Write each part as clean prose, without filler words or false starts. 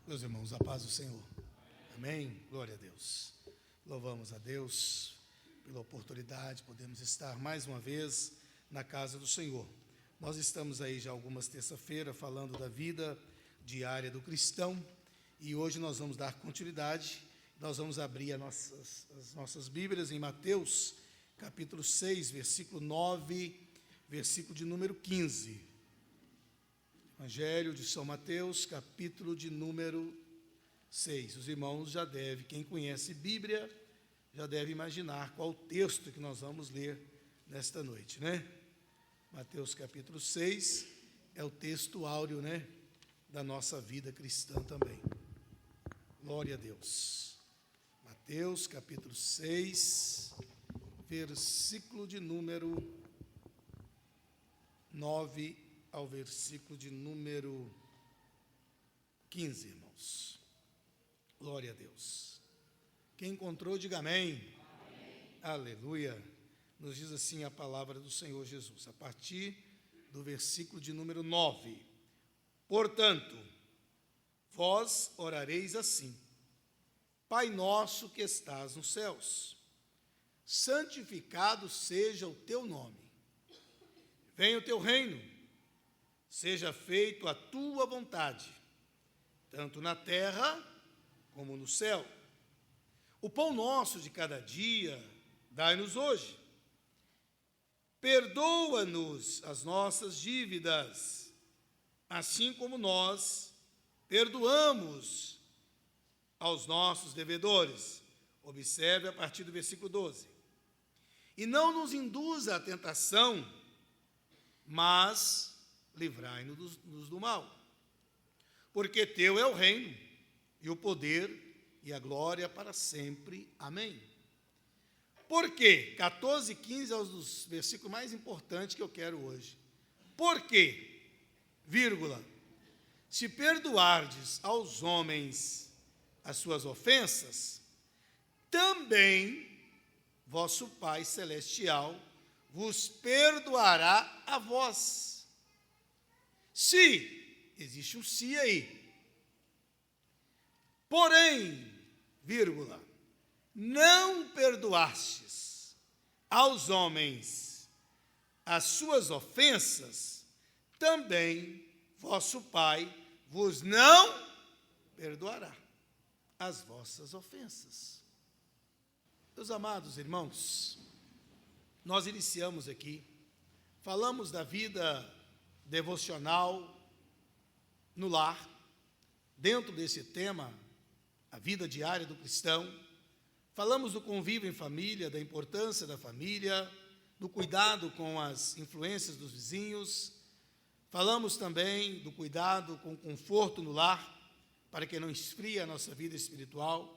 Meus irmãos, a paz do Senhor. Amém? Glória a Deus. Louvamos a Deus pela oportunidade, podemos estar mais uma vez na casa do Senhor. Nós estamos aí já algumas terça-feira falando da vida diária do cristão e hoje nós vamos dar continuidade. Nós vamos abrir as nossas Bíblias em Mateus, capítulo 6, versículo 9, versículo de número 15. Evangelho de São Mateus, capítulo de número 6. Os irmãos já devem, quem conhece Bíblia, já deve imaginar qual o texto que nós vamos ler nesta noite, né? Mateus capítulo 6 é o texto áureo, né, da nossa vida cristã também. Glória a Deus. Mateus capítulo 6, versículo de número 9 ao versículo de número 15, irmãos. Glória a Deus. Quem encontrou, diga amém. Amém. Aleluia. Nos diz assim a palavra do Senhor Jesus, a partir do versículo de número 9. Portanto, vós orareis assim: Pai nosso que estás nos céus, santificado seja o teu nome. Venha o teu reino. Seja feito a tua vontade, tanto na terra como no céu. O pão nosso de cada dia, dai-nos hoje. Perdoa-nos as nossas dívidas, assim como nós perdoamos aos nossos devedores. Observe a partir do versículo 12. E não nos induza à tentação, mas livrai-nos do mal. Porque teu é o reino, e o poder, e a glória para sempre. Amém. Porque, 14 e 15 é um dos versículos mais importantes que eu quero hoje. Porque, vírgula, se perdoardes aos homens as suas ofensas, também vosso Pai Celestial vos perdoará a vós. Se, existe um se aí, porém, vírgula, não perdoastes aos homens as suas ofensas, também vosso Pai vos não perdoará as vossas ofensas. Meus amados irmãos, nós iniciamos aqui, falamos da vida devocional no lar, dentro desse tema, a vida diária do cristão. Falamos do convívio em família, da importância da família, do cuidado com as influências dos vizinhos. Falamos também do cuidado com o conforto no lar, para que não esfrie a nossa vida espiritual.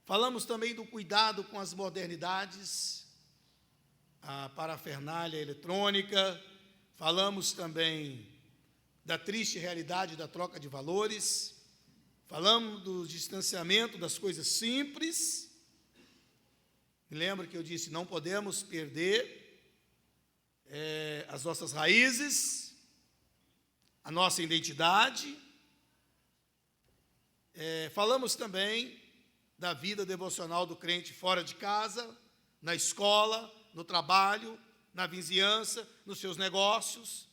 Falamos também do cuidado com as modernidades, a parafernália eletrônica. Falamos também da triste realidade da troca de valores. Falamos do distanciamento das coisas simples. Me lembro que eu disse, não podemos perder as nossas raízes, a nossa identidade. Falamos também da vida devocional do crente fora de casa, na escola, no trabalho, na vizinhança, nos seus negócios.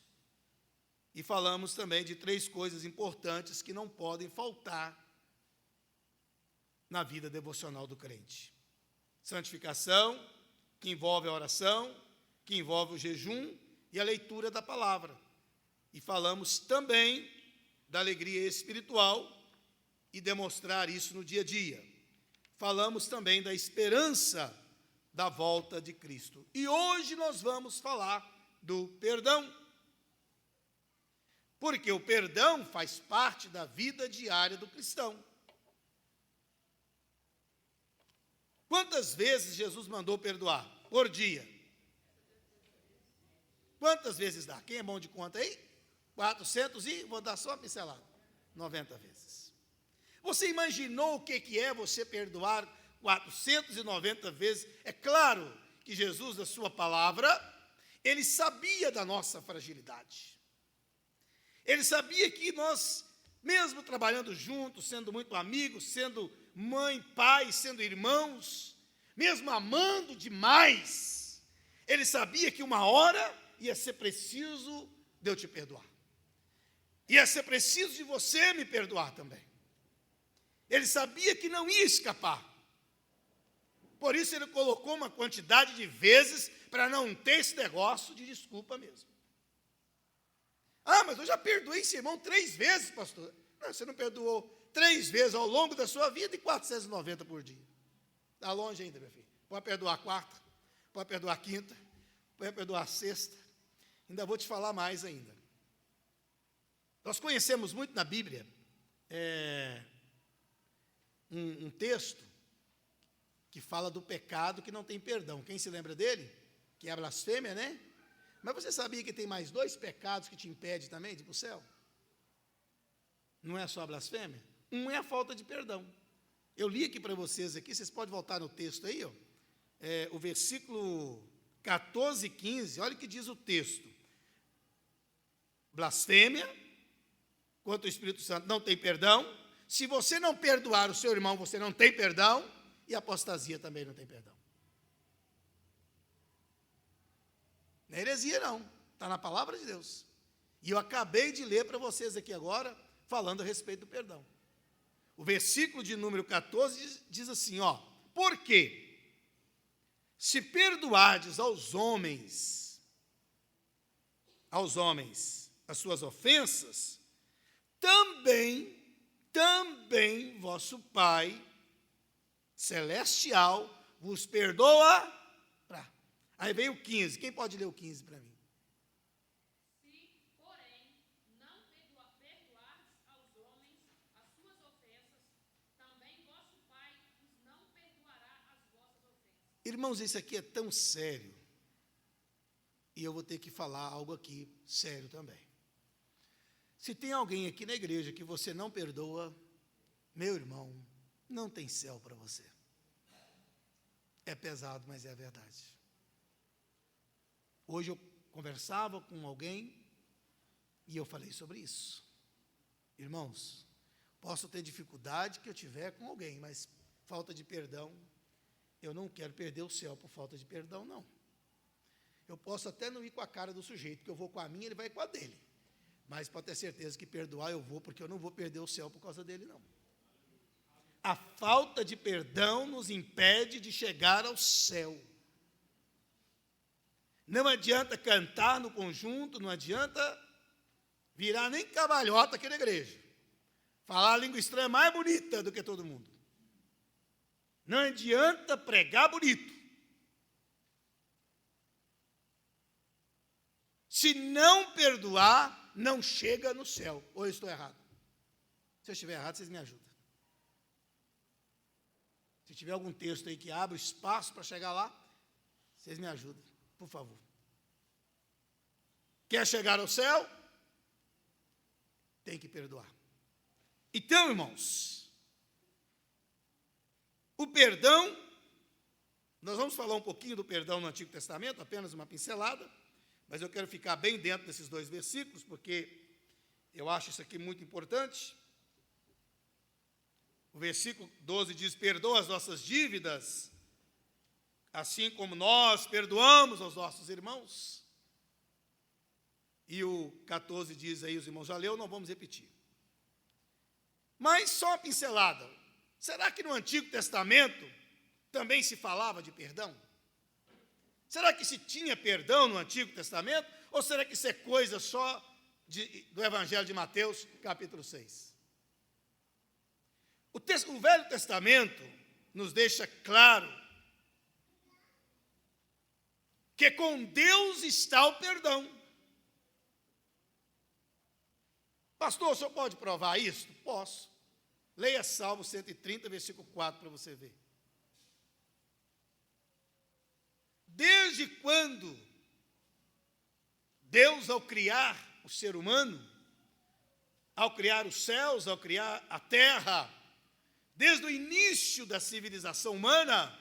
E falamos também de 3 coisas importantes que não podem faltar na vida devocional do crente. Santificação, que envolve a oração, que envolve o jejum e a leitura da palavra. E falamos também da alegria espiritual e demonstrar isso no dia a dia. Falamos também da esperança da volta de Cristo. E hoje nós vamos falar do perdão. Porque o perdão faz parte da vida diária do cristão. Quantas vezes Jesus mandou perdoar por dia? Quantas vezes dá? Quem é bom de conta aí? 400 e, vou dar só uma pincelada, 90 vezes. Você imaginou o que é você perdoar 490 vezes? É claro que Jesus, da sua palavra, ele sabia da nossa fragilidade. Ele sabia que nós mesmo trabalhando juntos, sendo muito amigos, sendo mãe, pai, sendo irmãos, mesmo amando demais, ele sabia que uma hora ia ser preciso de eu te perdoar. Ia ser preciso de você me perdoar também. Ele sabia que não ia escapar. Por isso ele colocou uma quantidade de vezes para não ter esse negócio de desculpa mesmo. Ah, mas eu já perdoei esse irmão 3 vezes, pastor. Não, você não perdoou 3 vezes ao longo da sua vida e 490 por dia. Está longe ainda, meu filho. Pode perdoar a 4ª, pode perdoar a 5ª, pode perdoar a 6ª. Ainda vou te falar mais ainda. Nós conhecemos muito na Bíblia um texto que fala do pecado que não tem perdão. Quem se lembra dele? Que é a blasfêmia, né? Mas você sabia que tem mais 2 pecados que te impedem também de ir para o céu? Não é só a blasfêmia? Um é a falta de perdão. Eu li aqui para vocês, vocês podem voltar no texto aí, ó, o versículo 14 e 15, olha o que diz o texto. Blasfêmia, contra o Espírito Santo, não tem perdão. Se você não perdoar o seu irmão, você não tem perdão. E apostasia também não tem perdão. Não é heresia, não. Está na palavra de Deus. E eu acabei de ler para vocês aqui agora, falando a respeito do perdão. O versículo de número 14 diz assim, ó. Porque se perdoardes aos homens as suas ofensas, também vosso Pai celestial vos perdoa. Aí vem o 15. Quem pode ler o 15 para mim? Se, porém, não perdoardes aos homens as suas ofensas, também vosso Pai vos não perdoará as vossas ofensas. Irmãos, isso aqui é tão sério. E eu vou ter que falar algo aqui sério também. Se tem alguém aqui na igreja que você não perdoa, meu irmão, não tem céu para você. É pesado, mas é a verdade. Hoje eu conversava com alguém e eu falei sobre isso. Irmãos, posso ter dificuldade que eu tiver com alguém, mas falta de perdão, eu não quero perder o céu por falta de perdão, não. Eu posso até não ir com a cara do sujeito, porque eu vou com a minha, ele vai com a dele. Mas pode ter certeza que perdoar eu vou, porque eu não vou perder o céu por causa dele, não. A falta de perdão nos impede de chegar ao céu. Não adianta cantar no conjunto, não adianta virar nem cavalhota aqui na igreja. Falar a língua estranha mais bonita do que todo mundo. Não adianta pregar bonito. Se não perdoar, não chega no céu. Ou eu estou errado? Se eu estiver errado, vocês me ajudam. Se tiver algum texto aí que abre espaço para chegar lá, vocês me ajudem, por favor. Quer chegar ao céu? Tem que perdoar. Então, irmãos, o perdão, nós vamos falar um pouquinho do perdão no Antigo Testamento, apenas uma pincelada, mas eu quero ficar bem dentro desses 2 versículos, porque eu acho isso aqui muito importante. O versículo 12 diz, perdoa as nossas dívidas, assim como nós perdoamos aos nossos irmãos. E o 14 diz aí, os irmãos já leu, não vamos repetir. Mas só uma pincelada. Será que no Antigo Testamento também se falava de perdão? Será que se tinha perdão no Antigo Testamento? Ou será que isso é coisa só do Evangelho de Mateus, capítulo 6? O Velho Testamento nos deixa claro que com Deus está o perdão. Pastor, o senhor pode provar isso? Posso. Leia Salmo 130, versículo 4, para você ver. Desde quando Deus, ao criar o ser humano, ao criar os céus, ao criar a terra, desde o início da civilização humana,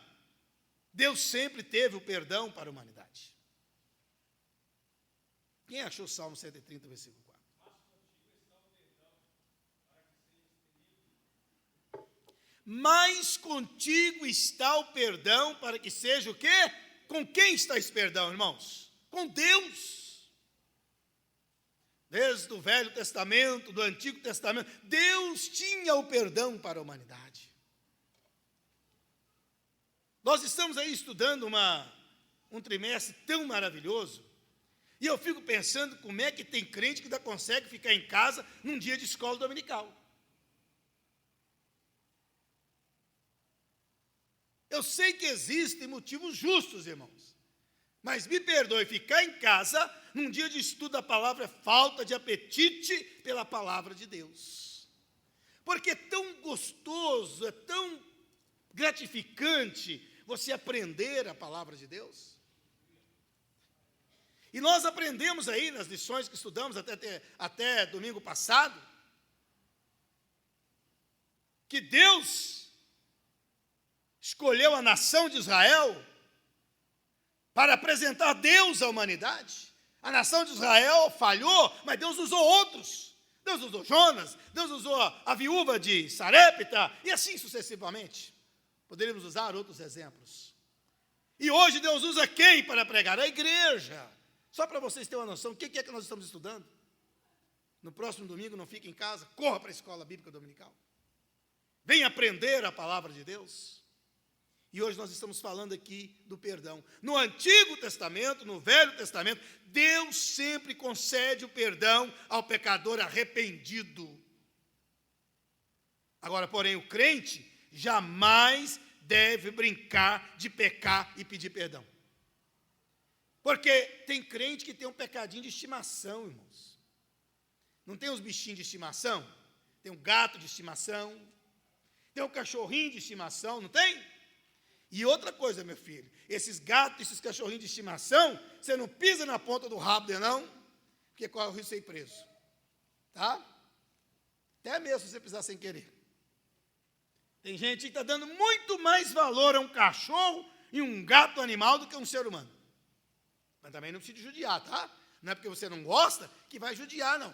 Deus sempre teve o perdão para a humanidade. Quem achou o Salmo 130, versículo 4? mas contigo está o perdão, para que seja o quê? Com quem está esse perdão, irmãos? Com Deus. Desde o Velho Testamento, do Antigo Testamento, Deus tinha o perdão para a humanidade. Nós estamos aí estudando um trimestre tão maravilhoso, e eu fico pensando como é que tem crente que ainda consegue ficar em casa num dia de escola dominical. Eu sei que existem motivos justos, irmãos, mas me perdoe, ficar em casa num dia de estudo da palavra é falta de apetite pela palavra de Deus. Porque é tão gostoso, é tão gratificante você aprender a palavra de Deus. E nós aprendemos aí nas lições que estudamos até domingo passado, que Deus escolheu a nação de Israel para apresentar Deus à humanidade. A nação de Israel falhou, mas Deus usou outros. Deus usou Jonas, Deus usou a viúva de Sarepta, e assim sucessivamente. Poderíamos usar outros exemplos. E hoje Deus usa quem para pregar? A igreja. Só para vocês terem uma noção, o que é que nós estamos estudando? No próximo domingo, não fique em casa, corra para a escola bíblica dominical. Venha aprender a palavra de Deus. E hoje nós estamos falando aqui do perdão. No Antigo Testamento, no Velho Testamento, Deus sempre concede o perdão ao pecador arrependido. Agora, porém, o crente jamais deve brincar de pecar e pedir perdão. Porque tem crente que tem um pecadinho de estimação, irmãos. Não tem os bichinhos de estimação? Tem um gato de estimação, tem um cachorrinho de estimação, não tem? E outra coisa, meu filho, esses gatos, esses cachorrinhos de estimação, você não pisa na ponta do rabo dele, não, porque corre o risco de ser preso. Tá? Até mesmo se você pisar sem querer. Tem gente que está dando muito mais valor a um cachorro e um gato animal do que a um ser humano. Mas também não precisa judiar, tá? Não é porque você não gosta que vai judiar, não.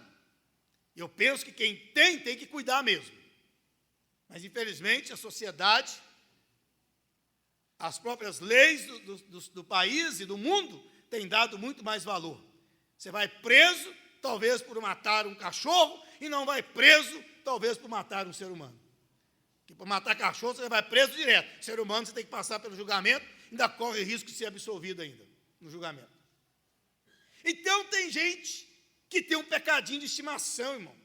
Eu penso que quem tem que cuidar mesmo. Mas, infelizmente, a sociedade, as próprias leis do país e do mundo têm dado muito mais valor. Você vai preso, talvez por matar um cachorro, e não vai preso, talvez por matar um ser humano. Porque por matar cachorro, você vai preso direto. Ser humano, você tem que passar pelo julgamento, ainda corre risco de ser absolvido ainda, no julgamento. Então, tem gente que tem um pecadinho de estimação, irmão.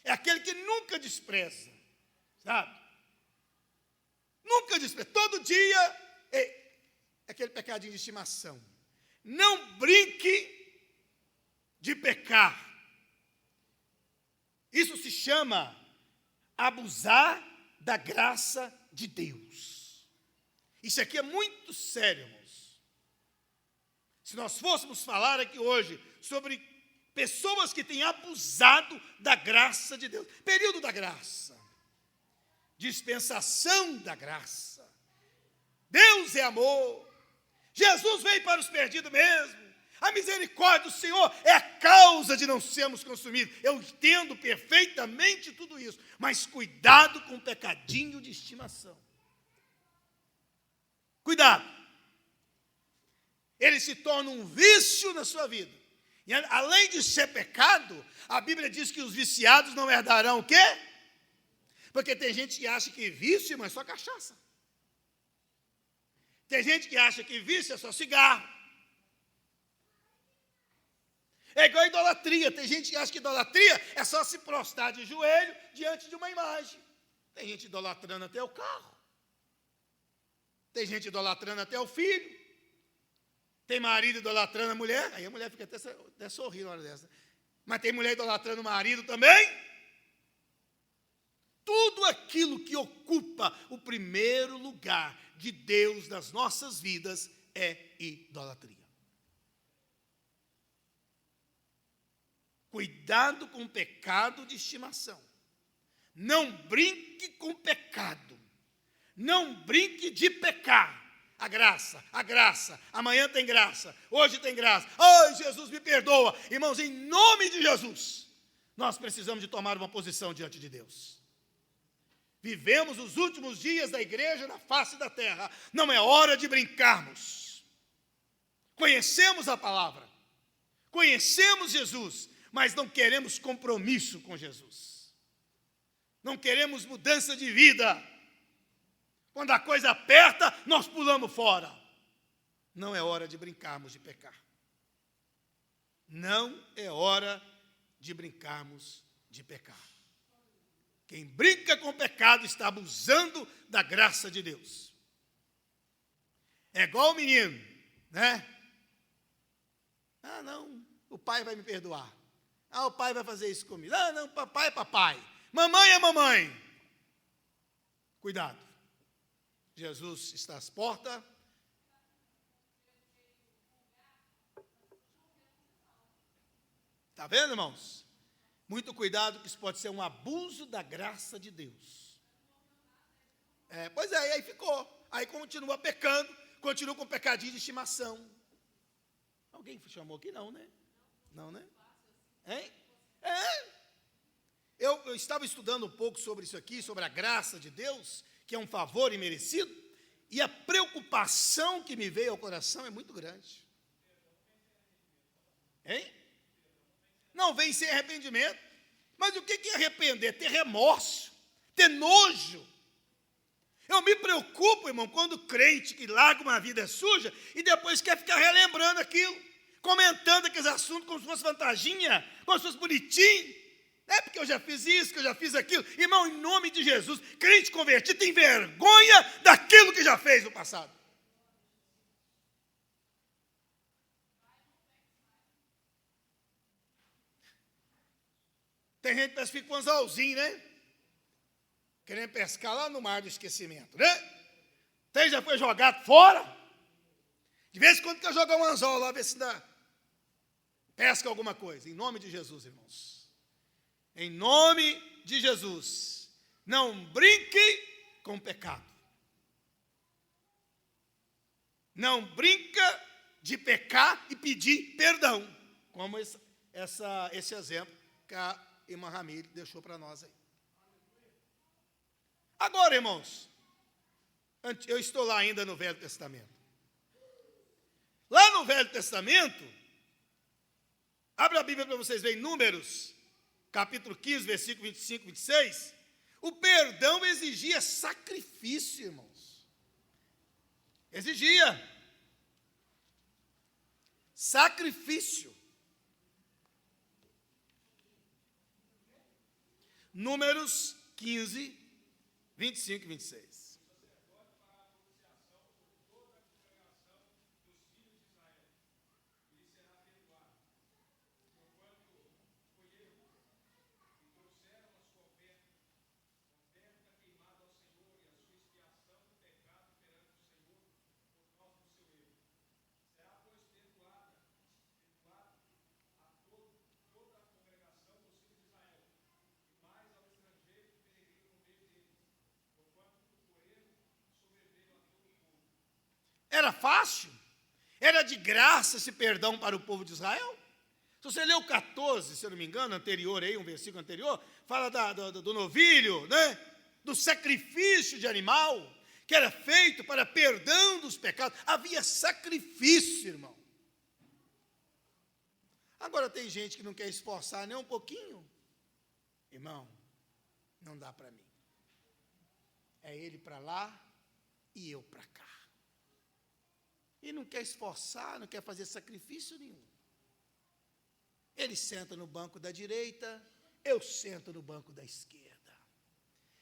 É aquele que nunca despreza, sabe? Nunca despreza. Todo dia é aquele pecadinho de estimação. Não brinque de pecar. Isso se chama abusar da graça de Deus. Isso aqui é muito sério, irmãos. Se nós fôssemos falar aqui hoje sobre pessoas que têm abusado da graça de Deus, período da graça, dispensação da graça, Deus é amor, Jesus veio para os perdidos mesmo, a misericórdia do Senhor é a causa de não sermos consumidos. Eu entendo perfeitamente tudo isso, mas cuidado com o pecadinho de estimação. Cuidado. Ele se torna um vício na sua vida. E além de ser pecado, a Bíblia diz que os viciados não herdarão o quê? Porque tem gente que acha que vício, mas só cachaça. Tem gente que acha que vício é só cigarro. É igual a idolatria. Tem gente que acha que idolatria é só se prostrar de joelho diante de uma imagem. Tem gente idolatrando até o carro. Tem gente idolatrando até o filho. Tem marido idolatrando a mulher. Aí a mulher fica até sorrindo na hora dessa. Mas tem mulher idolatrando o marido também. Tudo aquilo que ocupa o primeiro lugar de Deus nas nossas vidas é idolatria. Cuidado com o pecado de estimação. Não brinque com pecado. Não brinque de pecar. A graça, amanhã tem graça, hoje tem graça. Ai, Jesus me perdoa. Irmãos, em nome de Jesus, nós precisamos de tomar uma posição diante de Deus. Vivemos os últimos dias da igreja na face da terra. Não é hora de brincarmos. Conhecemos a palavra, conhecemos Jesus, mas não queremos compromisso com Jesus. Não queremos mudança de vida. Quando a coisa aperta, nós pulamos fora. Não é hora de brincarmos de pecar. Não é hora de brincarmos de pecar. Quem brinca com o pecado está abusando da graça de Deus. É igual o menino, né? Ah, não, o pai vai me perdoar. Ah, o pai vai fazer isso comigo. Ah, não, papai é papai. Mamãe é mamãe. Cuidado. Jesus está às portas. Está vendo, irmãos? Muito cuidado, que isso pode ser um abuso da graça de Deus. Pois é, e aí ficou. Aí continua pecando, continua com pecadinho de estimação. Alguém chamou aqui? Não, né? Não, né? Hein? Eu estava estudando um pouco sobre isso aqui, sobre a graça de Deus, que é um favor imerecido, e a preocupação que me veio ao coração é muito grande. Hein? Não vem sem arrependimento. Mas o que é arrepender? Ter remorso, ter nojo. Eu me preocupo, irmão, quando o crente que larga uma vida suja e depois quer ficar relembrando aquilo, comentando aqueles assuntos como se fosse fantasinha, como se fosse bonitinho. É porque eu já fiz isso, que eu já fiz aquilo. Irmão, em nome de Jesus, crente convertido tem vergonha daquilo que já fez no passado. Tem gente que parece que fica com um anzolzinho, né? Querendo pescar lá no mar do esquecimento, né? Tem já foi jogado fora. De vez em quando quer jogar um anzol lá, ver se dá. Pesca alguma coisa. Em nome de Jesus, irmãos. Em nome de Jesus. Não brinque com o pecado. Não brinca de pecar e pedir perdão. Como esse exemplo que a irmã Ramírez deixou para nós aí. Agora, irmãos, eu estou lá ainda no Velho Testamento. Lá no Velho Testamento, abra a Bíblia para vocês verem, Números, capítulo 15, versículo 25 e 26. O perdão exigia sacrifício, irmãos. Exigia sacrifício. Números 15, 25 e 26. Era fácil? Era de graça esse perdão para o povo de Israel? Se você lê o 14, se eu não me engano, anterior aí, um versículo anterior, fala do novilho, né? Do sacrifício de animal, que era feito para perdão dos pecados. Havia sacrifício, irmão. Agora tem gente que não quer esforçar nem um pouquinho. Irmão, não dá para mim. É ele para lá e eu para cá. E não quer esforçar, não quer fazer sacrifício nenhum. Ele senta no banco da direita, eu sento no banco da esquerda.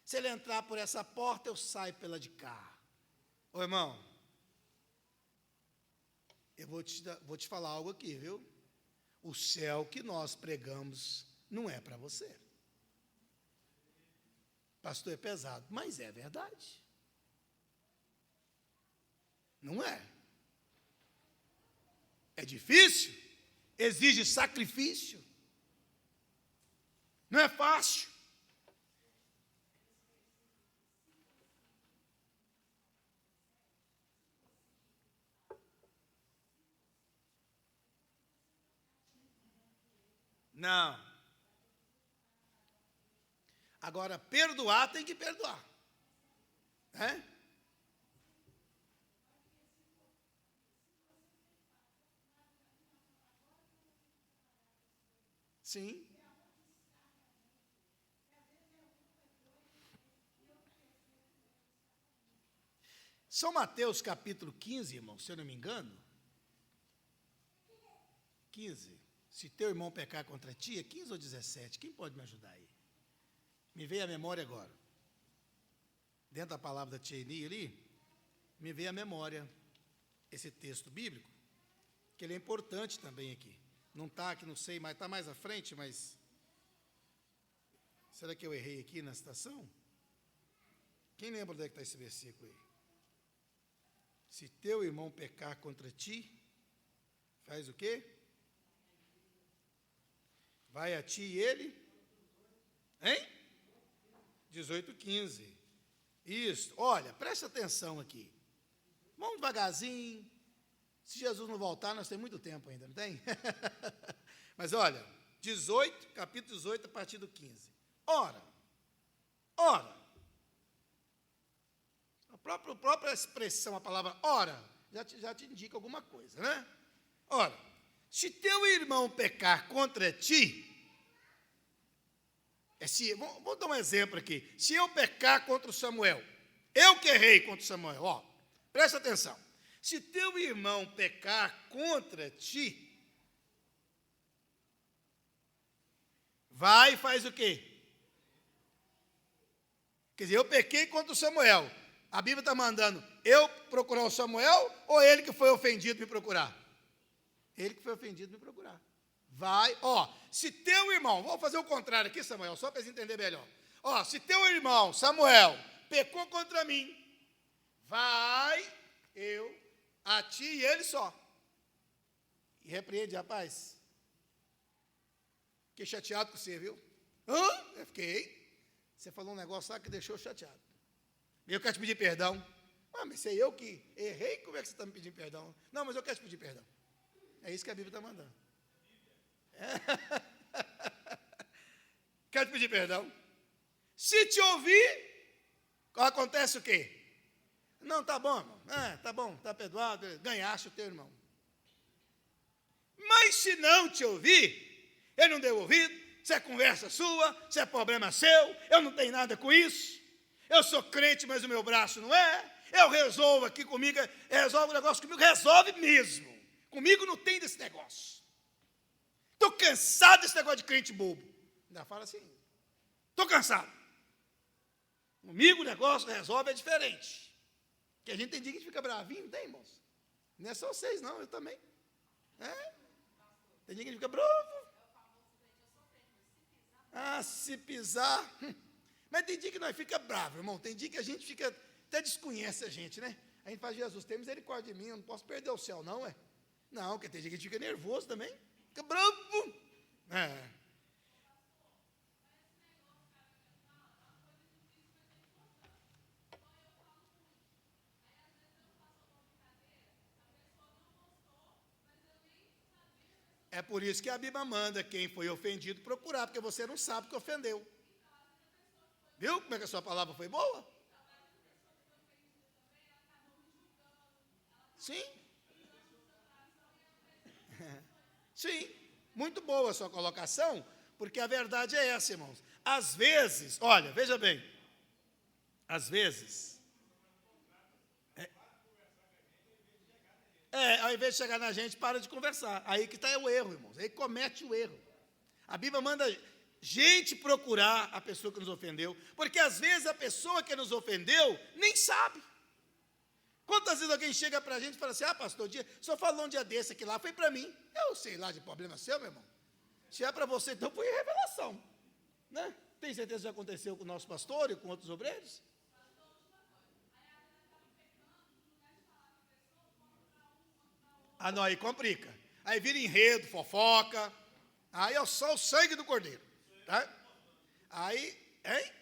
Se ele entrar por essa porta, eu saio pela de cá. Ô irmão, eu vou te falar algo aqui, viu? O céu que nós pregamos não é para você. Pastor, é pesado, mas é verdade. Não é? É difícil, exige sacrifício, não é fácil. Não. Agora, perdoar tem que perdoar. né? Sim. São Mateus capítulo 15, irmão, se eu não me engano. 15. Se teu irmão pecar contra ti, é 15 ou 17? Quem pode me ajudar aí? Me veio à memória agora. Dentro da palavra da tia Eni ali, me veio à memória esse texto bíblico, que ele é importante também aqui. Não está aqui, não sei, mas está mais à frente, mas... Será que eu errei aqui na citação? Quem lembra onde é que está esse versículo aí? Se teu irmão pecar contra ti, faz o quê? Vai a ti e ele? Hein? 18:15. Isso. Olha, presta atenção aqui. Vamos devagarzinho. Se Jesus não voltar, nós temos muito tempo ainda, não tem? Mas olha, 18, capítulo 18, a partir do 15. Ora. A própria expressão, a palavra ora, já te indica alguma coisa, né? Ora, se teu irmão pecar contra ti, vou dar um exemplo aqui. Se eu pecar contra o Samuel, eu que errei contra o Samuel, ó, presta atenção. Se teu irmão pecar contra ti, vai e faz o quê? Quer dizer, eu pequei contra o Samuel. A Bíblia está mandando eu procurar o Samuel ou ele que foi ofendido me procurar? Ele que foi ofendido me procurar. Vai, ó, se teu irmão, vou fazer o contrário aqui, Samuel, só para você entender melhor. Ó, se teu irmão, Samuel, pecou contra mim, vai eu, a ti e ele só. E repreende, rapaz. Fiquei chateado com você, viu? Eu fiquei. Você falou um negócio lá que deixou chateado. E eu quero te pedir perdão. Mas se é eu que errei, como é que você está me pedindo perdão? Não, mas eu quero te pedir perdão. É isso que a Bíblia está mandando. Quero te pedir perdão. Se te ouvir, acontece o quê? Não, tá bom, irmão. Tá bom, tá perdoado, ganhaste o teu irmão. Mas se não te ouvir, ele não deu ouvido, isso é conversa sua, isso é problema seu, eu não tenho nada com isso, eu sou crente, mas o meu braço não é, eu resolvo aqui comigo, resolve o negócio comigo, resolve mesmo. Comigo não tem desse negócio. Estou cansado desse negócio de crente bobo. Ainda fala assim, estou cansado. Comigo o negócio resolve é diferente. Porque a gente tem dia que a gente fica bravinho, não tem, irmãos? Não é só vocês, não, eu também. Tem dia que a gente fica bravo. Se pisar. Mas tem dia que nós fica bravo, irmão. Tem dia que a gente fica, até desconhece a gente, né? A gente fala, Jesus, tem misericórdia de mim, eu não posso perder o céu, não, é? Não, porque tem dia que a gente fica nervoso também. Fica bravo. É por isso que a Bíblia manda quem foi ofendido procurar, porque você não sabe que ofendeu. Viu como é que a sua palavra foi boa? Sim. Sim, muito boa a sua colocação, porque a verdade é essa, irmãos. Às vezes, olha, veja bem, às vezes, ao invés de chegar na gente, para de conversar. Aí que está o erro, irmãos, aí comete o erro. A Bíblia manda gente procurar a pessoa que nos ofendeu, porque às vezes a pessoa que nos ofendeu nem sabe. Quantas vezes alguém chega para a gente e fala assim, pastor, só falou um dia desse aqui lá, foi para mim. Eu sei lá de problema seu, meu irmão. Se é para você, então foi revelação. Né? Tem certeza que já aconteceu com o nosso pastor e com outros obreiros? Não, aí complica. Aí vira enredo, fofoca. Aí é só o sangue do cordeiro. Tá? Aí, hein?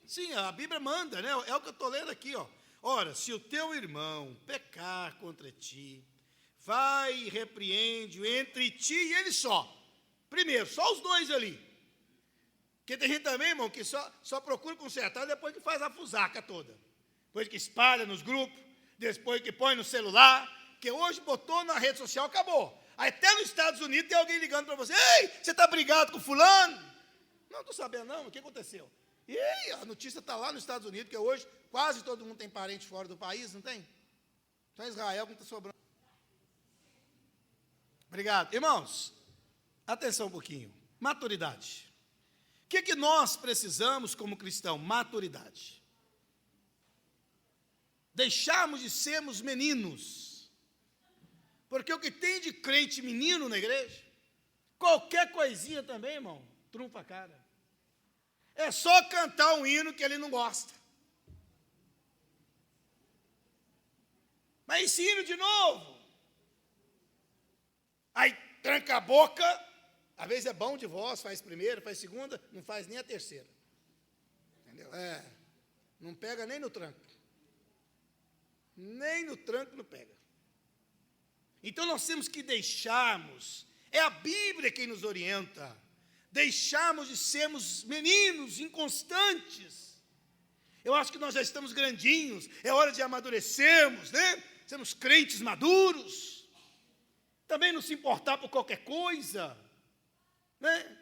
Sim, a Bíblia manda, né? É o que eu estou lendo aqui, ó. Ora, se o teu irmão pecar contra ti, vai e repreende-o entre ti e ele só. Primeiro, só os dois ali. Porque tem gente também, irmão, que só procura consertar depois que faz a fusaca toda. Depois que espalha nos grupos, depois que põe no celular, que hoje botou na rede social, acabou. Aí até nos Estados Unidos tem alguém ligando para você, ei, você está brigado com fulano? Não estou sabendo não, o que aconteceu? E a notícia está lá nos Estados Unidos, que hoje quase todo mundo tem parente fora do país, não tem? Só Israel que não está sobrando. Obrigado. Irmãos, atenção um pouquinho. Maturidade. O que nós precisamos como cristão? Maturidade. Deixarmos de sermos meninos. Porque o que tem de crente menino na igreja, qualquer coisinha também, irmão, trunfa a cara. É só cantar um hino que ele não gosta. Mas esse hino de novo. Aí tranca a boca, às vezes é bom de voz, faz primeira, faz segunda, não faz nem a terceira. Entendeu? Não pega nem no tranco. Nem no tranco não pega. Então nós temos que deixarmos, é a Bíblia quem nos orienta, deixarmos de sermos meninos inconstantes. Eu acho que nós já estamos grandinhos, é hora de amadurecermos, né? Sermos crentes maduros. Também não se importar por qualquer coisa, né?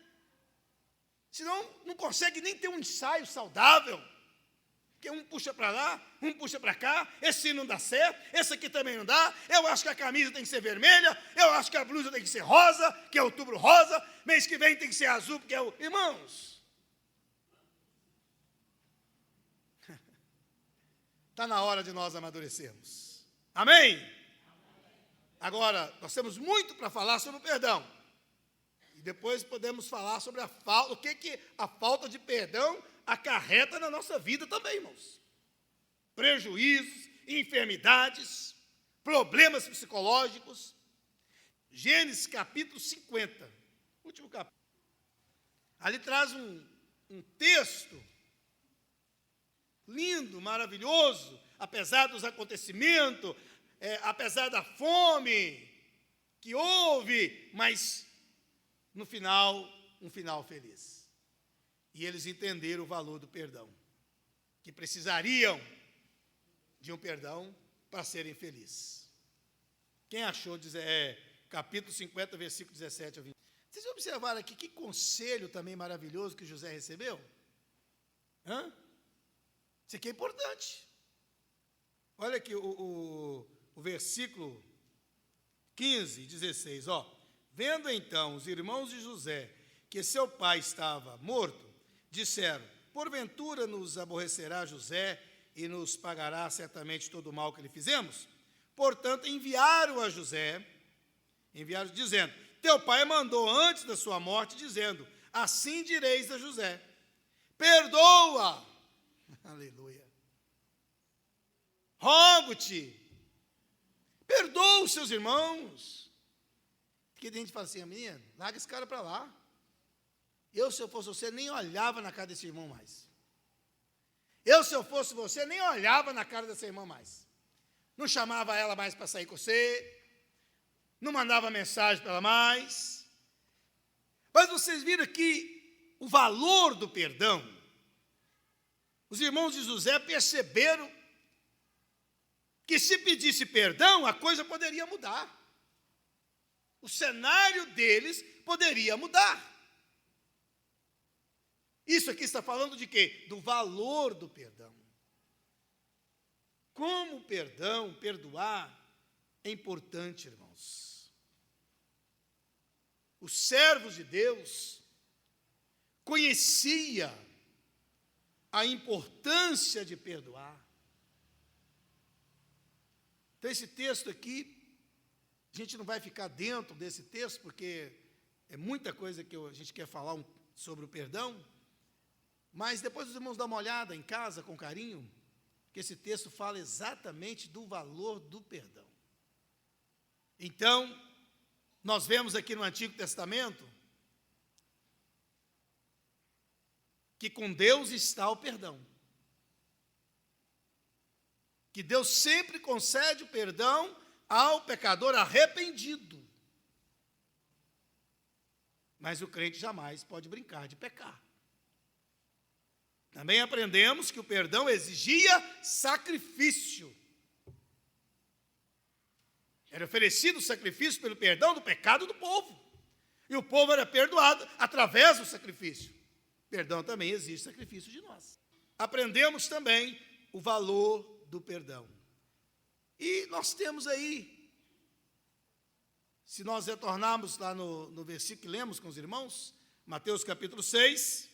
Senão não consegue nem ter um ensaio saudável. Porque um puxa para lá, um puxa para cá, esse não dá certo, esse aqui também não dá, eu acho que a camisa tem que ser vermelha, eu acho que a blusa tem que ser rosa, que é outubro rosa, mês que vem tem que ser azul, porque é o... Irmãos, está na hora de nós amadurecermos. Amém? Agora, nós temos muito para falar sobre o perdão. E depois podemos falar sobre a falta, o que a falta de perdão acarreta na nossa vida também, irmãos. Prejuízos, enfermidades, problemas psicológicos. Gênesis capítulo 50, último capítulo. Ali traz um texto lindo, maravilhoso, apesar dos acontecimentos, apesar da fome que houve, mas no final, um final feliz. E eles entenderam o valor do perdão, que precisariam de um perdão para serem felizes. Quem achou, capítulo 50, versículo 17 a 20. Vocês observaram aqui que conselho também maravilhoso que José recebeu? Isso aqui é importante. Olha aqui o versículo 15 e 16, Vendo então os irmãos de José que seu pai estava morto, disseram, porventura nos aborrecerá José e nos pagará certamente todo o mal que lhe fizemos? Portanto, enviaram a José, dizendo, teu pai mandou antes da sua morte, dizendo, assim direis a José, perdoa, aleluia, rogo-te, perdoa os seus irmãos. Porque a gente fala assim, menina, larga esse cara para lá. Eu, se eu fosse você, nem olhava na cara desse irmão mais. Eu, se eu fosse você, nem olhava na cara dessa irmã mais. Não chamava ela mais para sair com você, não mandava mensagem para ela mais. Mas vocês viram aqui o valor do perdão. Os irmãos de José perceberam que se pedisse perdão, a coisa poderia mudar. O cenário deles poderia mudar. Isso aqui está falando de quê? Do valor do perdão. Como o perdão, perdoar, é importante, irmãos. Os servos de Deus conhecia a importância de perdoar. Então, esse texto aqui, a gente não vai ficar dentro desse texto, porque é muita coisa que a gente quer falar sobre o perdão, mas depois os irmãos dão uma olhada em casa com carinho, que esse texto fala exatamente do valor do perdão. Então, nós vemos aqui no Antigo Testamento que com Deus está o perdão. que Deus sempre concede o perdão ao pecador arrependido. Mas o crente jamais pode brincar de pecar. Também aprendemos que o perdão exigia sacrifício. Era oferecido sacrifício pelo perdão do pecado do povo. E o povo era perdoado através do sacrifício. Perdão também exige sacrifício de nós. Aprendemos também o valor do perdão. E nós temos aí, se nós retornarmos lá no versículo que lemos com os irmãos, Mateus capítulo 6,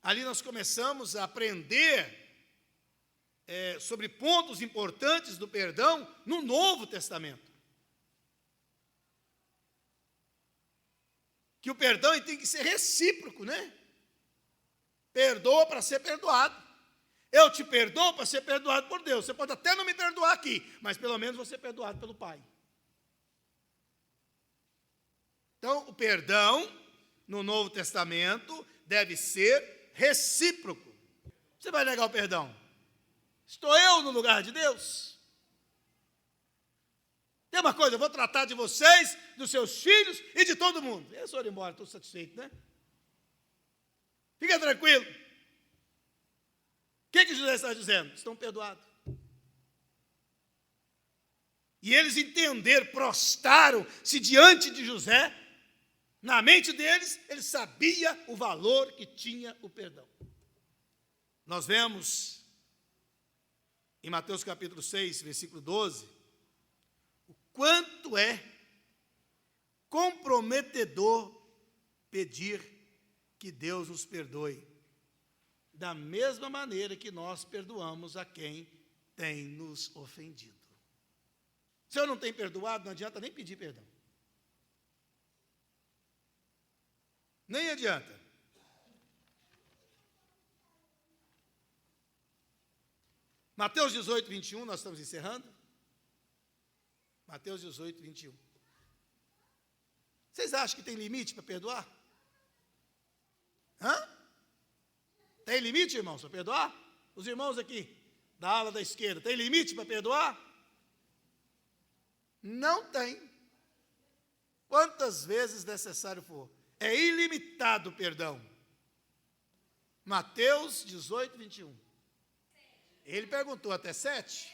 ali nós começamos a aprender sobre pontos importantes do perdão no Novo Testamento. Que o perdão tem que ser recíproco, né? Perdoa para ser perdoado. Eu te perdoo para ser perdoado por Deus. Você pode até não me perdoar aqui, mas pelo menos você é perdoado pelo Pai. Então, o perdão no Novo Testamento deve ser recíproco. Você vai negar o perdão? Estou eu no lugar de Deus? Tem uma coisa, eu vou tratar de vocês, dos seus filhos e de todo mundo. Eu sou embora, estou satisfeito, né? Fica tranquilo. O que José está dizendo? Estão perdoados. E eles entenderam, prostraram-se diante de José. Na mente deles, ele sabia o valor que tinha o perdão. Nós vemos em Mateus capítulo 6, versículo 12, o quanto é comprometedor pedir que Deus nos perdoe, da mesma maneira que nós perdoamos a quem tem nos ofendido. Se eu não tenho perdoado, não adianta nem pedir perdão. Nem adianta. Mateus 18, 21, nós estamos encerrando. Mateus 18, 21. Vocês acham que tem limite para perdoar? Tem limite, irmãos, para perdoar? Os irmãos aqui, da ala da esquerda, tem limite para perdoar? Não tem. Quantas vezes necessário for. É ilimitado o perdão. Mateus 18, 21. Ele perguntou até 7?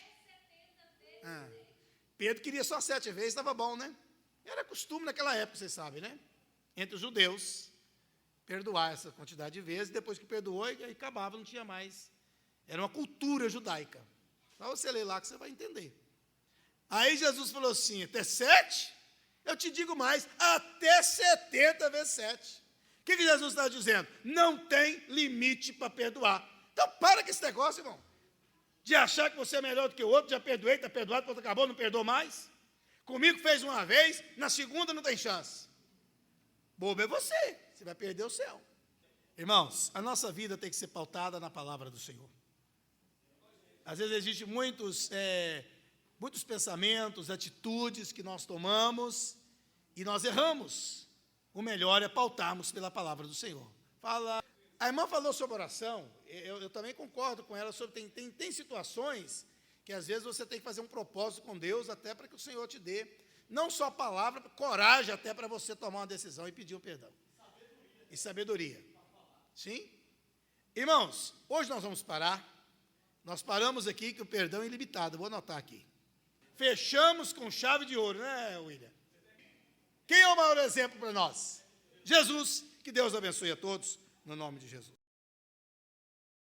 Pedro queria só 7 vezes, estava bom, né? Era costume naquela época, vocês sabem, né? Entre os judeus, perdoar essa quantidade de vezes, depois que perdoou, aí acabava, não tinha mais. Era uma cultura judaica. Só você ler lá que você vai entender. Aí Jesus falou assim, até 7? Eu te digo mais, até 70 vezes 7. O que Jesus está dizendo? Não tem limite para perdoar. Então, para com esse negócio, irmão. De achar que você é melhor do que o outro, já perdoei, está perdoado, quando acabou, não perdoou mais. Comigo fez uma vez, na segunda não tem chance. Bobo é você vai perder o céu. Irmãos, a nossa vida tem que ser pautada na palavra do Senhor. Às vezes existem muitos pensamentos, atitudes que nós tomamos e nós erramos. O melhor é pautarmos pela palavra do Senhor. A irmã falou sobre oração, eu também concordo com ela sobre tem situações que às vezes você tem que fazer um propósito com Deus até para que o Senhor te dê, não só a palavra, coragem até para você tomar uma decisão e pedir o perdão. E sabedoria. Sim? Irmãos, hoje nós vamos parar. Nós paramos aqui que o perdão é ilimitado, vou anotar aqui. Fechamos com chave de ouro, né, William? Quem é o maior exemplo para nós? Jesus. Que Deus abençoe a todos, no nome de Jesus.